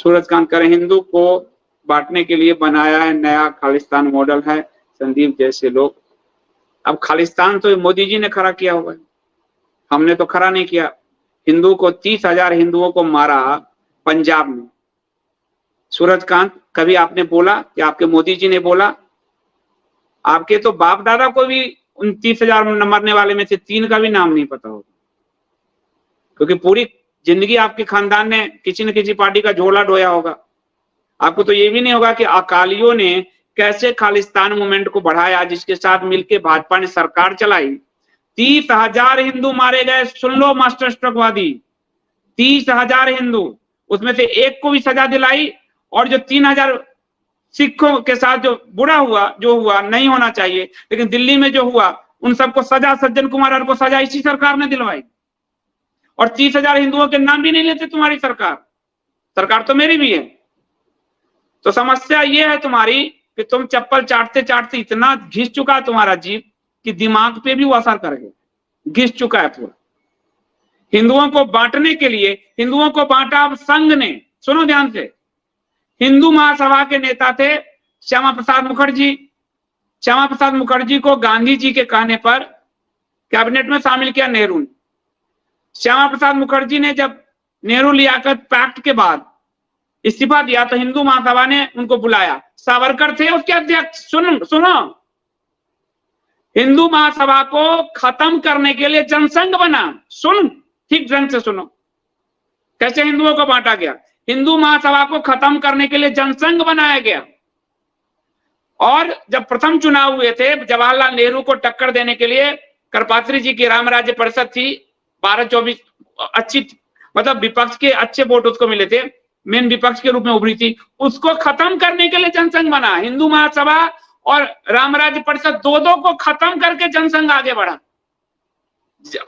सूरजकांत करें, हिंदू को बांटने के लिए बनाया है नया खालिस्तान मॉडल है संदीप जैसे लोग। अब खालिस्तान तो मोदी जी ने खड़ा किया हुआ है, हमने तो खड़ा नहीं किया। हिंदू को 30,000 हिंदुओं को मारा पंजाब में। सूरजकांत, कभी आपने बोला कि आपके मोदी जी ने बोला? आपके तो बाप दादा को भी उन 30,000 मरने वाले में से 3 का भी नाम नहीं पता होगा, क्योंकि पूरी जिंदगी आपके खानदान ने किसी न किसी पार्टी का झोला ढोया होगा। आपको तो ये भी नहीं होगा कि अकालियों ने कैसे खालिस्तान मूवमेंट को बढ़ाया, जिसके साथ मिलकर भाजपा ने सरकार चलाई। 30,000 हिंदू मारे गए, सुन लो मास्टर स्ट्रोकवादी, 30,000 हिंदू, उसमें से एक को भी सजा दिलाई, और जो 3,000 सिखों के साथ जो बुरा हुआ, जो हुआ नहीं होना चाहिए, लेकिन दिल्ली में जो हुआ उन सबको सजा, सज्जन कुमार को सजा इसी सरकार ने दिलवाई। और 30,000 हिंदुओं के नाम भी नहीं लेते तुम्हारी सरकार, सरकार तो मेरी भी है। तो समस्या ये है तुम्हारी कि तुम चप्पल चाटते चाटते इतना घिस चुका है तुम्हारा जीव कि दिमाग पे भी वो असर करेगा, घिस चुका है पूरा। हिंदुओं को बांटने के लिए, हिंदुओं को बांटा संघ ने, सुनो ध्यान से, हिंदू महासभा के नेता थे श्यामा प्रसाद मुखर्जी। श्यामा प्रसाद मुखर्जी को गांधी जी के कहने पर कैबिनेट में शामिल किया नेहरू ने। श्यामा प्रसाद मुखर्जी ने जब नेहरू लियाकत पैक्ट के बाद इस्तीफा दिया तो हिंदू महासभा ने उनको बुलाया, सावरकर थे उसके अध्यक्ष। सुनो, हिंदू महासभा को खत्म करने के लिए जनसंघ बना। सुन, ठीक ढंग से सुनो कैसे हिंदुओं को बांटा गया। हिंदू महासभा को खत्म करने के लिए जनसंघ बनाया गया, और जब प्रथम चुनाव हुए थे जवाहरलाल नेहरू को टक्कर देने के लिए, करपात्री जी की राम राज्य परिषद थी 12-24, अच्छी, मतलब विपक्ष के अच्छे वोट उसको मिले थे, मेन विपक्ष के रूप में उभरी थी, उसको खत्म करने के लिए जनसंघ बना। हिंदू महासभा और राम राज्य परिषद दो को खत्म करके जनसंघ आगे बढ़ा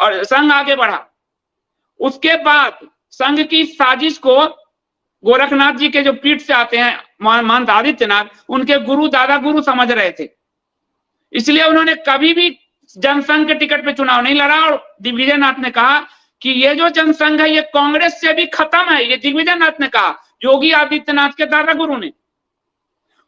और संघ आगे बढ़ा। उसके बाद संघ की साजिश को गोरखनाथ जी के जो पीठ से आते हैं महंत आदित्यनाथ, उनके गुरु दादा गुरु समझ रहे थे, इसलिए उन्होंने कभी भी जनसंघ के टिकट पे चुनाव नहीं लड़ा। और दिग्विजय नाथ ने कहा कि ये जो जनसंघ है ये कांग्रेस से भी खत्म है, ये दिग्विजय नाथ ने कहा, योगी आदित्यनाथ के दादा गुरु ने।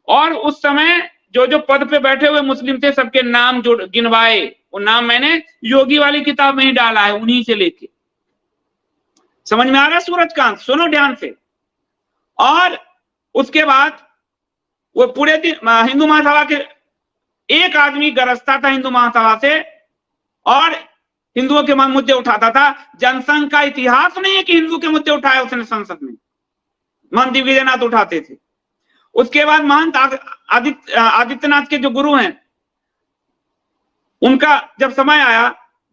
और उस समय जो जो पद पे बैठे हुए मुस्लिम थे सबके नाम जो गिनवाए, वो नाम मैंने योगी वाली किताब में ही डाला है, उन्हीं से लेके। समझ में आ रहा है सूरजकांत? सुनो ध्यान से। और उसके बाद वो पूरे दिन हिंदू महासभा के एक आदमी गरजता था हिंदू महासभा से और हिंदुओं के मुद्दे उठाता था। जनसंघ का इतिहास नहीं है कि हिंदू के मुद्दे उठाए उसने संसद में, महंत दिग्विजयनाथ उठाते थे। उसके बाद महंत आदित्यनाथ के जो गुरु हैं, उनका जब समय आया,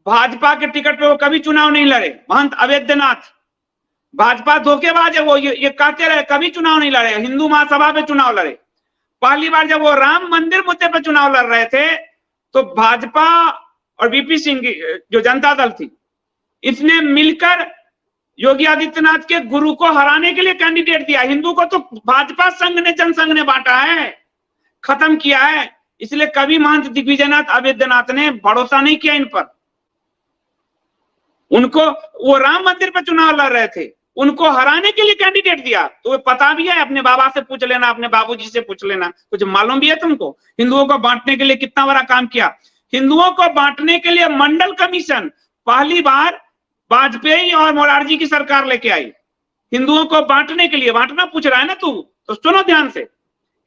भाजपा के टिकट पे वो कभी चुनाव नहीं लड़े। महंत अवैधनाथ, भाजपा धोखेबाज है, वो ये कहते रहे कभी चुनाव नहीं लड़े, हिंदू महासभा पे चुनाव लड़े। पहली बार जब वो राम मंदिर मुद्दे पे चुनाव लड़ रहे थे तो भाजपा और वीपी सिंह जो जनता दल थी, इसने मिलकर योगी आदित्यनाथ के गुरु को हराने के लिए कैंडिडेट दिया। हिंदू को तो भाजपा संघ ने, जनसंघ ने बांटा है, खत्म किया है। इसलिए कभी महंत दिग्विजयनाथ अवैधनाथ ने भरोसा नहीं किया इन पर। उनको, वो राम मंदिर पर चुनाव लड़ रहे थे, उनको हराने के लिए कैंडिडेट दिया। तो पता भी है, अपने बाबा से पूछ लेना, अपने बाबूजी से पूछ लेना, कुछ मालूम भी है तुमको हिंदुओं को बांटने के लिए कितना बड़ा काम किया। हिंदुओं को बांटने के लिए मंडल कमीशन पहली बार वाजपेयी और मोरारजी की सरकार लेके आई। हिंदुओं को बांटने के लिए, बांटना पूछ रहा है ना तू, तो सुनो ध्यान से।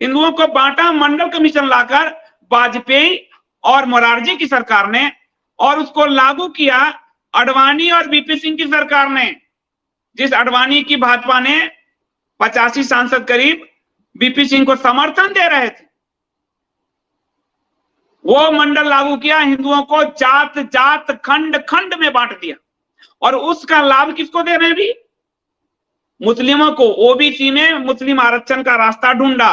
हिंदुओं को बांटा मंडल कमीशन लाकर वाजपेयी और मोरारजी की सरकार ने, और उसको लागू किया अडवाणी और वीपी सिंह की सरकार ने। जिस अडवाणी की भाजपा ने 85 सांसद करीब वीपी सिंह को समर्थन दे रहे थे, वो मंडल लागू किया, हिंदुओं को जात जात खंड खंड में बांट दिया। और उसका लाभ किसको दे रहे हैं भी? मुस्लिमों को। ओबीसी में मुस्लिम आरक्षण का रास्ता ढूंढा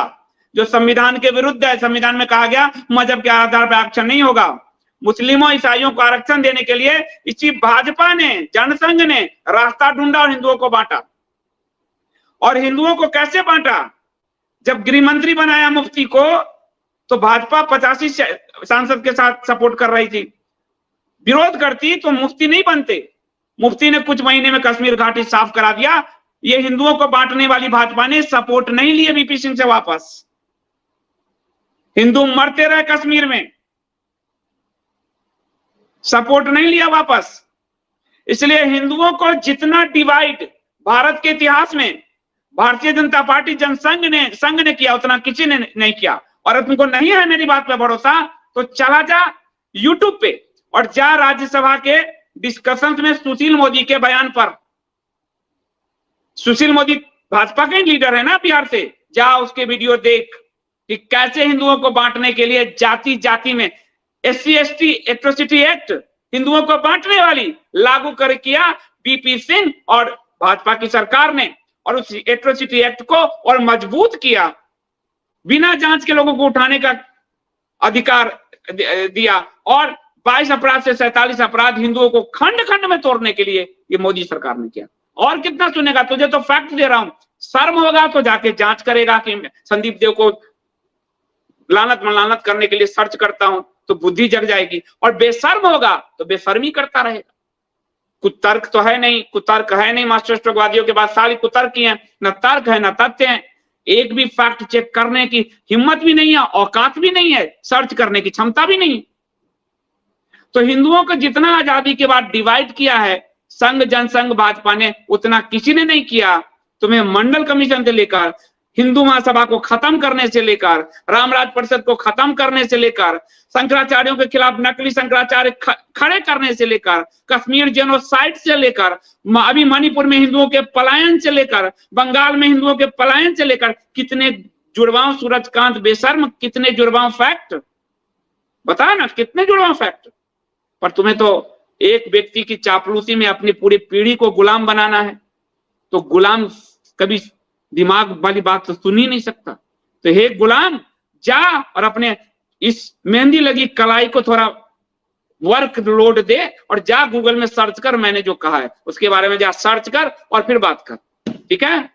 जो संविधान के विरुद्ध है। संविधान में कहा गया मजहब के आधार पर आरक्षण नहीं होगा। मुस्लिमों ईसाइयों को आरक्षण देने के लिए इसी भाजपा ने, जनसंघ ने रास्ता ढूंढा और हिंदुओं को बांटा। और हिंदुओं को कैसे बांटा? जब गृह मंत्री बनाया मुफ्ती को तो भाजपा 85 सांसद के साथ सपोर्ट कर रही थी, विरोध करती तो मुफ्ती नहीं बनते। मुफ्ती ने कुछ महीने में कश्मीर घाटी साफ करा दिया, ये हिंदुओं को बांटने वाली भाजपा ने सपोर्ट नहीं लिए वीपी सिंह से वापस। हिंदू मरते रहे कश्मीर में, सपोर्ट नहीं लिया वापस। इसलिए हिंदुओं को जितना डिवाइड भारत के इतिहास में भारतीय जनता पार्टी जनसंघ ने किया, उतना किसी ने नहीं किया। और अब तुमको नहीं है मेरी बात पे भरोसा तो चला जा यूट्यूब पे और जा राज्यसभा के डिस्कशन में सुशील मोदी के बयान पर। सुशील मोदी भाजपा के लीडर है ना बिहार से, जा उसके वीडियो देख कि कैसे हिंदुओं को बांटने के लिए जाति जाति में SC/ST एट्रोसिटी एक्ट हिंदुओं को बांटने वाली लागू कर किया वीपी सिंह और भाजपा की सरकार ने, और उस एट्रोसिटी एक्ट को और मजबूत किया। बिना जांच के लोगों को उठाने का अधिकार दिया और 22 अपराध से 47 अपराध हिंदुओं को खंड खंड में तोड़ने के लिए ये मोदी सरकार ने किया। और कितना सुनेगा? तुझे तो फैक्ट दे रहा हूं, शर्म होगा तो जाके जांच करेगा कि संदीप देव को लानत मलानत करने के लिए सर्च करता हूं तो बुद्धि जग जाएगी, और बेशर्म होगा तो बेशर्मी करता रहेगा। कुतर्क तो है नहीं, कुतर्क है नहीं। मास्टर स्ट्रोकवादियों के बाद सारी कुतर्क ही है, न तर्क है न तथ्य है। एक भी फैक्ट चेक करने की हिम्मत भी नहीं है, औकात भी नहीं है, सर्च करने की क्षमता भी नहीं। तो हिंदुओं को जितना आजादी के बाद डिवाइड किया है संघ जनसंघ भाजपा ने, उतना किसी ने नहीं किया। तुम्हें मंडल कमीशन से लेकर हिंदू महासभा को खत्म करने से लेकर रामराज परिषद को खत्म करने से लेकर शंकराचार्यों के खिलाफ नकली शंकराचार्य खड़े करने से लेकर कश्मीर जेनोसाइड से लेकर अभी मणिपुर में हिंदुओं के पलायन से लेकर बंगाल में हिंदुओं के पलायन से लेकर कितने जुड़वाओं सूरजकांत बेशर्म, कितने जुड़वाओं फैक्ट बता ना, कितने जुड़वाओं फैक्ट। पर तुम्हें तो एक व्यक्ति की चापलूसी में अपनी पूरी पीढ़ी को गुलाम बनाना है, तो गुलाम कभी दिमाग वाली बात तो सुन ही नहीं सकता। तो हे गुलाम, जा और अपने इस मेहंदी लगी कलाई को थोड़ा वर्क लोड दे और जा गूगल में सर्च कर, मैंने जो कहा है उसके बारे में जा सर्च कर और फिर बात कर, ठीक है।